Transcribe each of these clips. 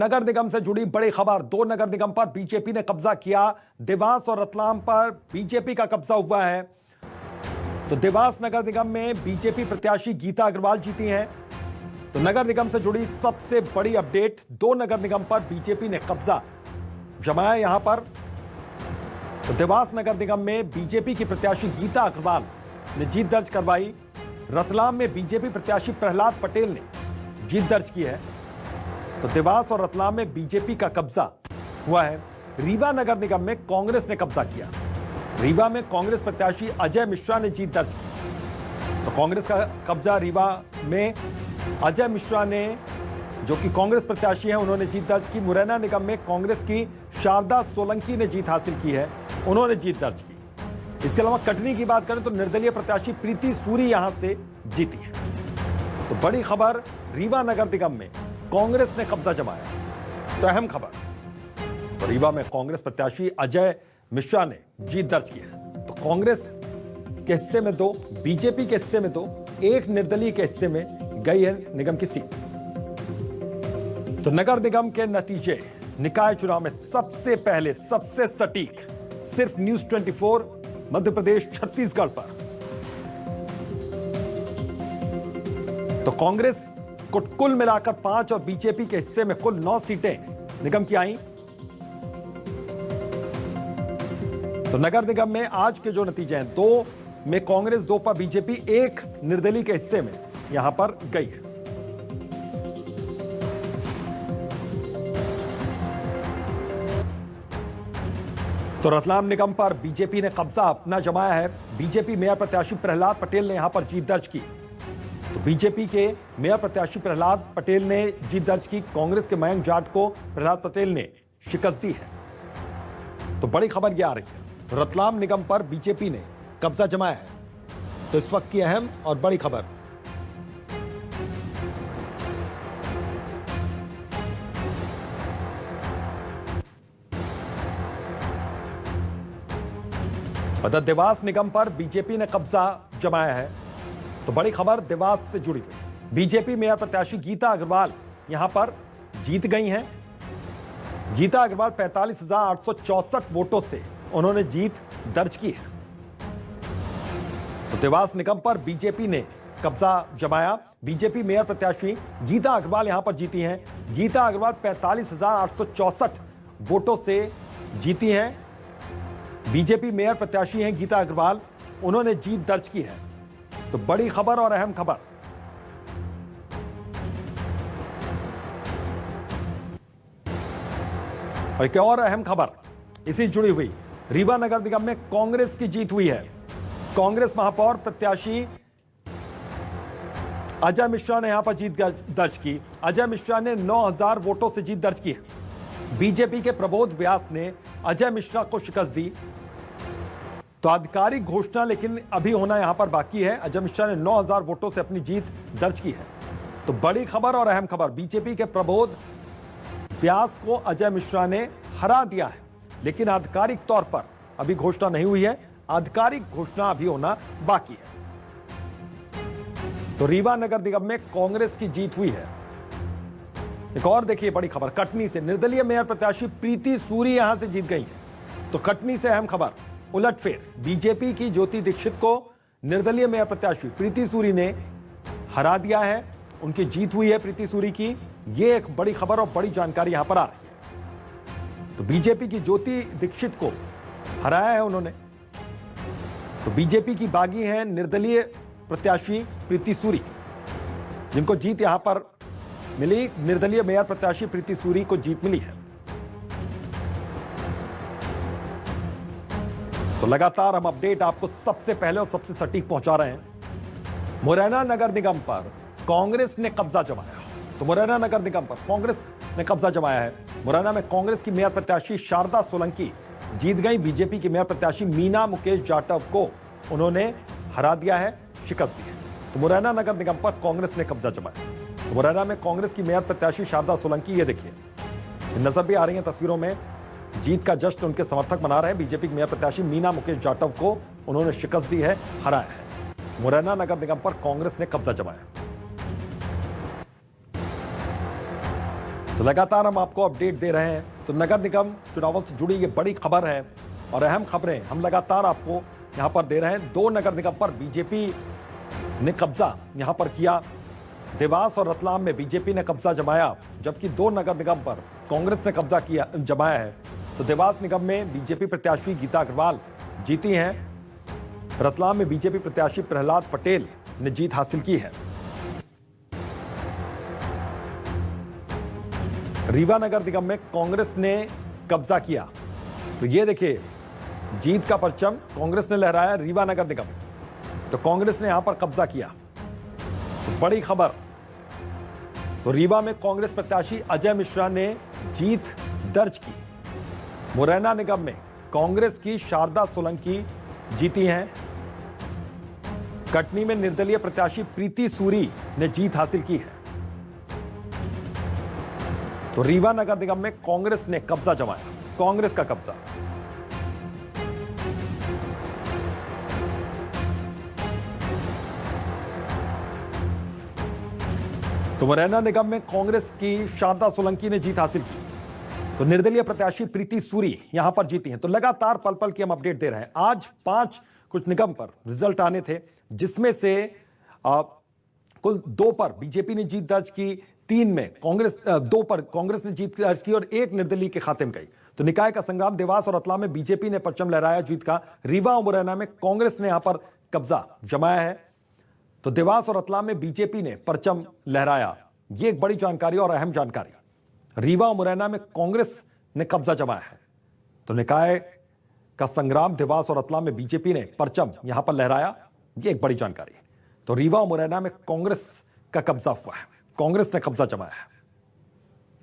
नगर निगम से जुड़ी बड़ी खबर। 2 नगर निगम पर बीजेपी ने कब्जा किया। देवास और रतलाम पर बीजेपी का कब्जा हुआ है। तो देवास नगर निगम में बीजेपी प्रत्याशी गीता अग्रवाल जीती हैं। तो नगर निगम से जुड़ी सबसे बड़ी अपडेट, 2 नगर निगम पर बीजेपी ने कब्जा जमाया। यहां पर तो देवास नगर निगम में बीजेपी की प्रत्याशी गीता अग्रवाल ने जीत दर्ज करवाई। रतलाम में बीजेपी प्रत्याशी प्रहलाद पटेल ने जीत दर्ज की है। तो देवास और रतलाम में बीजेपी का कब्जा हुआ है। रीवा नगर निगम में कांग्रेस ने कब्जा किया। रीवा में कांग्रेस प्रत्याशी अजय मिश्रा ने जीत दर्ज की। तो कांग्रेस का कब्जा रीवा में अजय मिश्रा ने, जो कि कांग्रेस प्रत्याशी हैं, उन्होंने जीत दर्ज की। मुरैना निगम में कांग्रेस की शारदा सोलंकी ने जीत हासिल की है, उन्होंने जीत दर्ज की। इसके अलावा कटनी की बात करें तो निर्दलीय प्रत्याशी प्रीति सूरी यहां से जीती है। तो बड़ी खबर, रीवा नगर निगम में कांग्रेस ने कब्जा जमाया। तो अहम खबर, तो रीवा में कांग्रेस प्रत्याशी अजय मिश्रा ने जीत दर्ज की है। तो कांग्रेस के हिस्से में 2, बीजेपी के हिस्से में 2, 1 निर्दलीय के हिस्से में गई है निगम की सीट। तो नगर निगम के नतीजे निकाय चुनाव में सबसे पहले, सबसे सटीक सिर्फ न्यूज 24 मध्य प्रदेश छत्तीसगढ़ पर। तो कांग्रेस को कुल मिलाकर 5 और बीजेपी के हिस्से में कुल 9 सीटें निगम की आई। तो नगर निगम में आज के जो नतीजे हैं, 2 में कांग्रेस, 2 पर बीजेपी, 1 निर्दलीय के हिस्से में यहां पर गई है। तो रतलाम निगम पर बीजेपी ने कब्जा अपना जमाया है। बीजेपी मेयर प्रत्याशी प्रहलाद पटेल ने यहां पर जीत दर्ज की। तो बीजेपी के मेयर प्रत्याशी प्रहलाद पटेल ने जीत दर्ज की। कांग्रेस के मयंक जाट को प्रहलाद पटेल ने शिकस्त दी है। तो बड़ी खबर यह आ रही है, रतलाम निगम पर बीजेपी ने कब्जा जमाया है। तो इस वक्त की अहम और बड़ी खबर, देवास निगम पर बीजेपी ने कब्जा जमाया है। तो बड़ी खबर देवास से जुड़ी हुई, बीजेपी मेयर प्रत्याशी गीता अग्रवाल यहां पर जीत गई हैं। गीता अग्रवाल 45,864 वोटों से उन्होंने जीत दर्ज की है। तो देवास निगम पर बीजेपी ने कब्जा जमाया। बीजेपी मेयर प्रत्याशी गीता अग्रवाल यहां पर जीती हैं। गीता अग्रवाल 45,864 वोटों से जीती हैं। बीजेपी मेयर प्रत्याशी हैं गीता अग्रवाल, उन्होंने जीत दर्ज की है। तो बड़ी खबर और अहम खबर, और एक और अहम खबर इसी जुड़ी हुई, रीवा नगर निगम में कांग्रेस की जीत हुई है। कांग्रेस महापौर प्रत्याशी अजय मिश्रा ने यहां पर जीत दर्ज की। अजय मिश्रा ने 9,000 वोटों से जीत दर्ज की है। बीजेपी के प्रबोध व्यास ने अजय मिश्रा को शिकस्त दी। तो आधिकारिक घोषणा लेकिन अभी होना यहां पर बाकी है। अजय मिश्रा ने 9,000 वोटों से अपनी जीत दर्ज की है। तो बड़ी खबर और अहम खबर, बीजेपी के प्रबोध व्यास को अजय मिश्रा ने हरा दिया है, लेकिन आधिकारिक तौर पर अभी घोषणा नहीं हुई है। आधिकारिक घोषणा अभी होना बाकी है। तो रीवा नगर निगम में कांग्रेस की जीत हुई है। एक और देखिए बड़ी खबर, कटनी से निर्दलीय मेयर प्रत्याशी प्रीति सूरी यहां से जीत गई है। तो कटनी से अहम खबर, उलटफेर, बीजेपी की ज्योति दीक्षित को निर्दलीय मेयर प्रत्याशी प्रीति सूरी ने हरा दिया है। उनकी जीत हुई है प्रीति सूरी की। यह एक बड़ी खबर और बड़ी जानकारी यहां पर आ रही है। तो बीजेपी की ज्योति दीक्षित को हराया है उन्होंने। तो बीजेपी की बागी हैं निर्दलीय प्रत्याशी प्रीति सूरी, जिनको जीत यहां पर मिली। निर्दलीय मेयर प्रत्याशी प्रीति सूरी को जीत मिली है। तो लगातार हम अपडेट आपको सबसे पहले और सबसे सटीक पहुंचा रहे हैं। मुरैना नगर निगम पर कांग्रेस ने कब्जा जमाया। तो मुरैना नगर निगम पर कांग्रेस ने कब्जा जमाया है। मुरैना में कांग्रेस की मेयर प्रत्याशी शारदा सोलंकी जीत गई। बीजेपी की मेयर प्रत्याशी मीना मुकेश जाटव को उन्होंने हरा दिया है, शिकस्त दी है। तो मुरैना नगर निगम पर कांग्रेस ने कब्जा जमाया। तो मुरैना में कांग्रेस की मेयर प्रत्याशी शारदा सोलंकी, ये देखिए नजर भी आ रही है तस्वीरों में, जीत का जश्न उनके समर्थक मना रहे हैं। बीजेपी की मेयर प्रत्याशी मीना मुकेश जाटव को उन्होंने शिकस्त दी है, हराया है। मुरैना नगर निगम पर कांग्रेस ने कब्जा जमाया। तो लगातार हम आपको अपडेट दे रहे हैं। तो नगर निगम चुनावों से जुड़ी ये बड़ी खबर है और अहम खबरें हम लगातार आपको यहां पर दे रहे हैं। 2 नगर निगम पर बीजेपी ने कब्जा यहां पर किया। देवास और रतलाम में बीजेपी ने कब्जा जमाया, जबकि 2 नगर निगम पर कांग्रेस ने कब्जा किया जमाया है। तो देवास निगम में बीजेपी प्रत्याशी गीता अग्रवाल जीती हैं। रतलाम में बीजेपी प्रत्याशी प्रहलाद पटेल ने जीत हासिल की है। रीवा नगर निगम में कांग्रेस ने कब्जा किया। तो ये देखिए, जीत का परचम कांग्रेस ने लहराया रीवा नगर निगम। तो कांग्रेस ने यहां पर कब्जा किया। तो बड़ी खबर, तो रीवा में कांग्रेस प्रत्याशी अजय मिश्रा ने जीत दर्ज की। मुरैना निगम में कांग्रेस की शारदा सोलंकी जीती हैं। कटनी में निर्दलीय प्रत्याशी प्रीति सूरी ने जीत हासिल की है। तो रीवा नगर निगम में कांग्रेस ने कब्जा जमाया, कांग्रेस का कब्जा। तो मुरैना निगम में कांग्रेस की शारदा सोलंकी ने जीत हासिल की। तो निर्दलीय प्रत्याशी प्रीति सूरी यहां पर जीती हैं। तो लगातार पल पल की हम अपडेट दे रहे हैं। आज 5 कुछ निगम पर रिजल्ट आने थे, जिसमें से कुल 2 पर बीजेपी ने जीत दर्ज की, 3 में कांग्रेस 2 पर कांग्रेस ने जीत दर्ज की और 1 निर्दलीय के खाते में गई। तो निकाय का संग्राम देवास और रतलाम में बीजेपी ने परचम लहराया जीत का। रीवा और मुरैना में कांग्रेस ने यहां पर कब्जा जमाया है। तो देवास और रतलाम में बीजेपी ने परचम लहराया। यह एक बड़ी जानकारी और अहम जानकारी। रीवा और मुरैना में कांग्रेस ने कब्जा जमाया है। तो निकाय का संग्राम देवास और रतलाम में बीजेपी ने परचम यहां पर लहराया। यह एक बड़ी जानकारी है। तो रीवा और मुरैना में कांग्रेस का कब्जा हुआ है, कांग्रेस ने कब्जा जमाया है।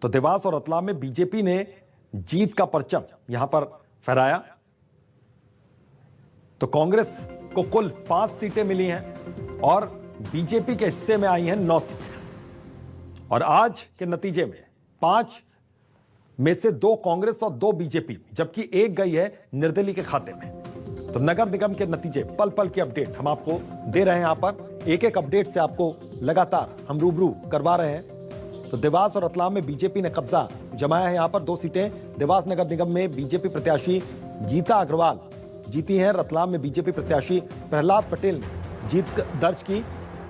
तो देवास और रतलाम में बीजेपी ने जीत का परचम यहां पर फहराया। तो कांग्रेस को कुल 5 सीटें मिली हैं और बीजेपी के हिस्से में आई हैं 9 सीटें। और आज के नतीजे में 5 में से 2 कांग्रेस और 2 बीजेपी, जबकि 1 गई है निर्दलीय के खाते में। तो नगर निगम के नतीजे पल पल की अपडेट हम आपको दे रहे हैं। यहां पर एक गडेट से आपको लगातार हम रूबरू करवा रहे हैं। तो देवास और रतलाम में बीजेपी ने कब्जा जमाया है। यहां पर 2 सीटें देवास नगर निगम में बीजेपी प्रत्याशी गीता अग्रवाल जीती हैं। रतलाम में बीजेपी प्रत्याशी प्रहलाद पटेल ने जीत दर्ज की।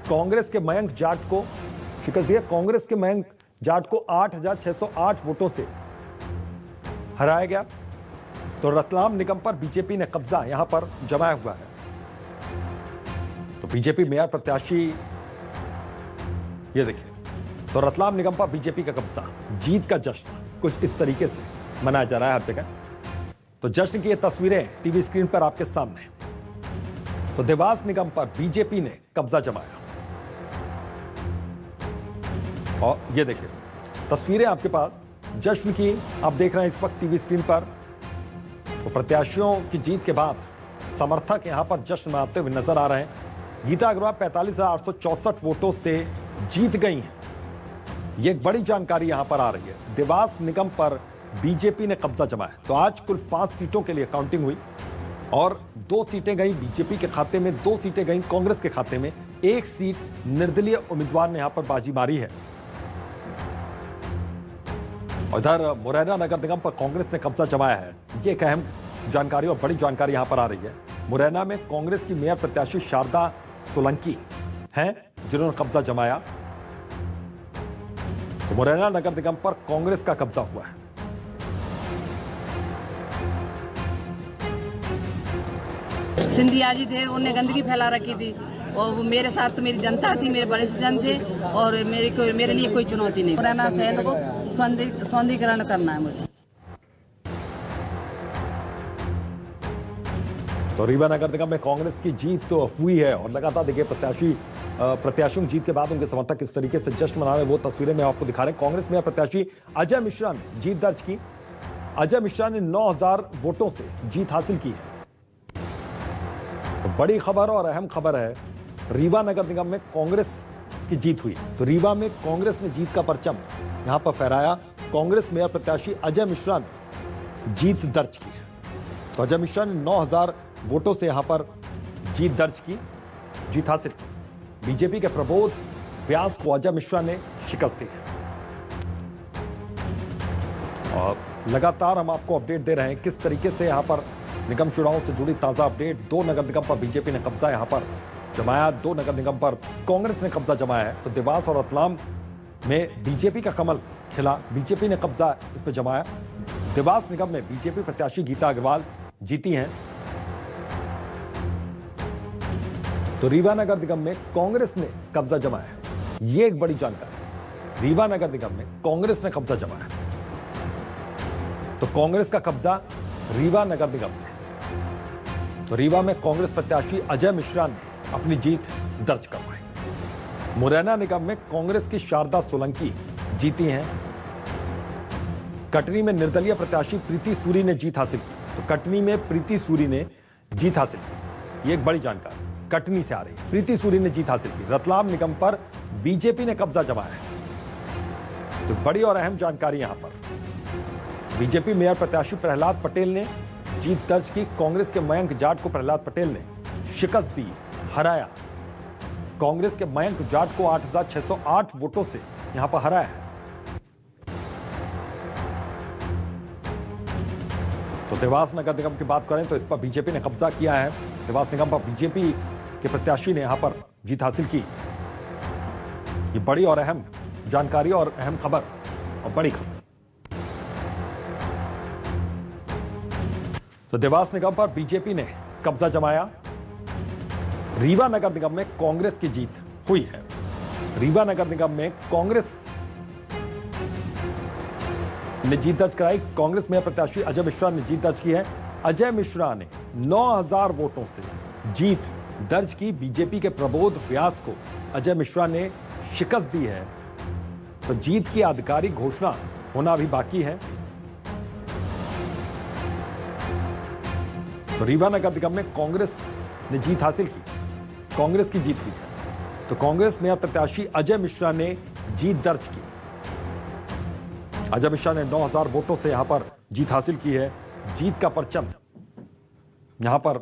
कांग्रेस के मयंक जाट को शिकस्त दिया। कांग्रेस के मयंक जाट को 8,608 वोटों से हराया गया। तो रतलाम निगम पर बीजेपी ने कब्जा यहां पर जमाया हुआ है। तो बीजेपी मेयर प्रत्याशी, ये देखिए, तो रतलाम निगम पर बीजेपी का कब्जा, जीत का जश्न कुछ इस तरीके से मनाया जा रहा है हर जगह। तो जश्न की ये तस्वीरें टीवी स्क्रीन पर आपके सामने। तो देवास निगम पर बीजेपी ने कब्जा जमाया और ये देखिए तस्वीरें आपके पास जश्न की आप देख रहे हैं इस वक्त टीवी स्क्रीन पर। तो प्रत्याशियों की जीत के बाद समर्थक यहां पर जश्न मनाते हुए नजर आ रहे हैं। गीता अग्रवाल 45,864 वोटों से जीत गई हैं। यह एक बड़ी जानकारी यहां पर आ रही है। देवास निगम पर बीजेपी ने कब्जा जमाया। तो आज कुल 5 सीटों के लिए काउंटिंग हुई और 2 सीटें गई बीजेपी के खाते में, 2 सीटें गई कांग्रेस के खाते में, 1 सीट निर्दलीय उम्मीदवार ने यहां पर बाजी मारी है। उधर मुरैना नगर निगम पर कांग्रेस ने कब्जा जमाया है। ये एक अहम जानकारी और बड़ी जानकारी यहां पर आ रही है। मुरैना में कांग्रेस की मेयर प्रत्याशी शारदा सोलंकी हैं जिन्होंने कब्जा जमाया। तो मुरैना नगर निगम पर कांग्रेस का कब्जा हुआ है। सिंधिया जी थे, उन्होंने गंदगी फैला रखी थी और वो मेरे साथ तो मेरी जनता थी, मेरे वरिष्ठ जन थे और मेरे लिए कोई चुनौती नहीं। मुरैना शहर को सौंदर्यीकरण करना है मुझे। तो रीवा नगर निगम में कांग्रेस की जीत तो हुई है और लगातार देखिए प्रत्याशियों की जीत के बाद उनके समर्थक किस तरीके से जश्न मना रहे हैं, वो तस्वीरें मैं आपको दिखा रहे हैं। कांग्रेस में प्रत्याशी अजय मिश्रा ने जीत दर्ज की। अजय मिश्रा ने 9,000 वोटों से जीत हासिल की है। तो बड़ी खबर और अहम खबर है, रीवा नगर निगम में कांग्रेस की जीत हुई। तो रीवा में कांग्रेस ने जीत का परचम यहां पर फहराया। कांग्रेस मेयर प्रत्याशी अजय मिश्रा ने जीत दर्ज की है। तो अजय मिश्रा ने 9,000 वोटों से यहां पर जीत दर्ज की, जीत हासिल की। बीजेपी के प्रबोध व्यास को अजय मिश्रा ने शिकस्त दी है। और लगातार हम आपको अपडेट दे रहे हैं किस तरीके से यहाँ पर निगम चुनाव से जुड़ी ताज़ा अपडेट। 2 नगर निगम पर बीजेपी ने कब्जा यहाँ पर जमाया, 2 नगर निगम पर कांग्रेस ने कब्जा जमाया है। तो देवास और रतलाम में बीजेपी का कमल खिला, बीजेपी ने कब्जा इस पर जमाया। देवास निगम में बीजेपी प्रत्याशी गीता अग्रवाल जीती हैं, तो रीवा नगर निगम में कांग्रेस ने कब्जा जमाया है। ये एक बड़ी जानकारी, रीवा नगर निगम में कांग्रेस ने कब्जा जमाया, तो कांग्रेस का कब्जा रीवा नगर निगम में। तो रीवा में कांग्रेस प्रत्याशी अजय मिश्रा ने अपनी जीत दर्ज करवाई। मुरैना निगम में कांग्रेस की शारदा सोलंकी जीती हैं। कटनी में निर्दलीय प्रत्याशी प्रीति सूरी ने जीत हासिल की, तो कटनी में प्रीति सूरी ने जीत हासिल की। ये एक बड़ी जानकारी कटनी से आ रही है, प्रीति सूरी ने जीत हासिल की। रतलाम निगम पर बीजेपी ने कब्जा जमाया है, तो बड़ी और अहम जानकारी यहां पर। बीजेपी मेयर प्रत्याशी प्रहलाद पटेल ने जीत दर्ज की। कांग्रेस के मयंक जाट को प्रहलाद पटेल ने शिकस्त दी, हराया। कांग्रेस के मयंक जाट को 8,608 वोटों से यहां पर हराया है। तो देवास नगर निगम की बात करें तो इस पर बीजेपी ने कब्जा किया है। देवास निगम पर बीजेपी के प्रत्याशी ने यहां पर जीत हासिल की। ये बड़ी और अहम जानकारी और अहम खबर और बड़ी खबर। तो देवास निगम पर बीजेपी ने कब्जा जमाया। रीवा नगर निगम में कांग्रेस की जीत हुई है। रीवा नगर निगम में कांग्रेस ने जीत दर्ज कराई। कांग्रेस में प्रत्याशी अजय मिश्रा ने जीत दर्ज की है। अजय मिश्रा ने 9,000 वोटों से जीत दर्ज की। बीजेपी के प्रबोध व्यास को अजय मिश्रा ने शिकस्त दी है। तो जीत की आधिकारिक घोषणा होना अभी बाकी है। तो रीवा नगर निगम में कांग्रेस ने जीत हासिल की, कांग्रेस की जीत हुई है। तो कांग्रेस में प्रत्याशी अजय मिश्रा ने जीत दर्ज की। अजय मिश्रा ने 9,000 वोटों से यहां पर जीत हासिल की है। जीत का परचम यहां पर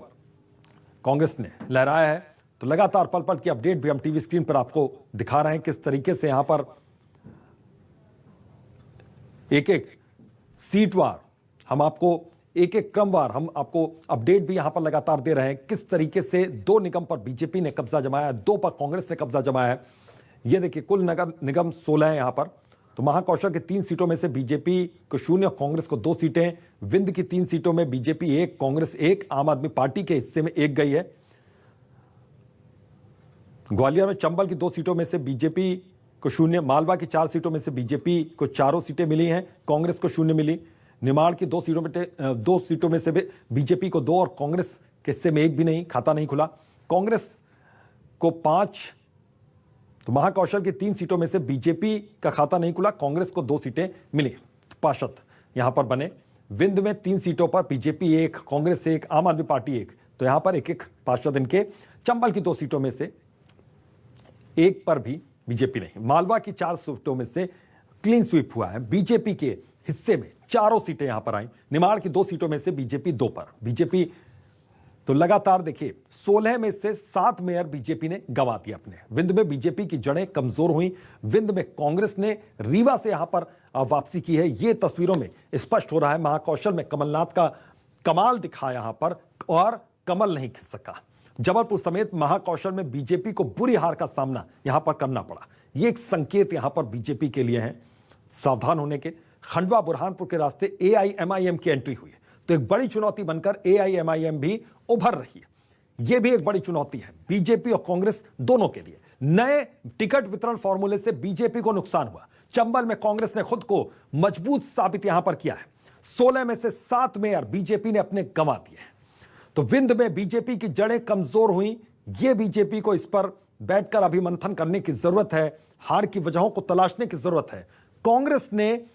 कांग्रेस ने लहराया है। तो लगातार पल पल की अपडेट भी हम टीवी स्क्रीन पर आपको दिखा रहे हैं किस तरीके से यहां पर एक एक सीटवार हम आपको एक एक क्रमवार हम आपको अपडेट भी यहां पर लगातार दे रहे हैं किस तरीके से 2 निगम पर बीजेपी ने कब्जा जमाया, 2 पर कांग्रेस ने कब्जा जमाया है। यह देखिए कुल नगर निगम 16 है यहां पर। तो महाकौशल के 3 सीटों में से बीजेपी को 0, कांग्रेस को 2 सीटें। विंध्य की 3 सीटों में बीजेपी 1, कांग्रेस 1, आम आदमी पार्टी के हिस्से में 1 गई है। ग्वालियर में चंबल की 2 सीटों में से बीजेपी को 0, मालवा की 4 सीटों में से बीजेपी को 4 सीटें मिली हैं, कांग्रेस को 0 मिली। निमाड़ की 2 सीटों में से बीजेपी को 2 और कांग्रेस के हिस्से में 1 भी नहीं, खाता नहीं खुला। कांग्रेस को 5। तो महाकौशल की 3 सीटों में से बीजेपी का खाता नहीं खुला, कांग्रेस को 2 सीटें मिली। तो पार्षद यहां पर बने। विंध्य में 3 सीटों पर बीजेपी 1, कांग्रेस 1, आम आदमी पार्टी 1, तो यहां पर 1-1 पार्षद इनके। चंबल की 2 सीटों में से 1 पर भी बीजेपी नहीं। मालवा की 4 सीटों में से क्लीन स्वीप हुआ है, बीजेपी के हिस्से में 4 सीटें यहां पर आई। निमाड़ की 2 सीटों में से बीजेपी 2 पर। बीजेपी तो लगातार देखिए 16 में से 7 मेयर बीजेपी ने गंवा दिए अपने। विंध्य में बीजेपी की जड़ें कमजोर हुई। विंध्य में कांग्रेस ने रीवा से यहां पर वापसी की है। ये तस्वीरों में स्पष्ट हो रहा है। महाकौशल में कमलनाथ का कमाल दिखा यहां पर और कमल नहीं खिल सका। जबलपुर समेत महाकौशल में बीजेपी को बुरी हार का सामना यहां पर करना पड़ा। ये एक संकेत यहां पर बीजेपी के लिए है सावधान होने के। खंडवा बुरहानपुर के रास्ते एआईएमआईएम की एंट्री हुई है, तो एक बड़ी चुनौती बनकर एआईएमआईएम भी उभर रही है। यह भी एक बड़ी चुनौती है बीजेपी और कांग्रेस दोनों के लिए। नए टिकट वितरण फॉर्मूले से बीजेपी को नुकसान हुआ। चंबल में कांग्रेस ने खुद को मजबूत साबित यहां पर किया है। 16 में से 7 मेयर बीजेपी ने अपने गंवा दिए हैं। तो विंध्य में बीजेपी की जड़ें कमजोर हुई। यह बीजेपी को इस पर बैठकर अभी मंथन करने की जरूरत है, हार की वजहों को तलाशने की जरूरत है। कांग्रेस ने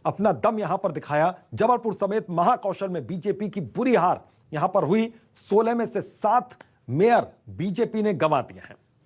अपना दम यहां पर दिखाया। जबलपुर समेत महाकौशल में बीजेपी की बुरी हार यहां पर हुई। 16 में से 7 मेयर बीजेपी ने गंवा दिए हैं।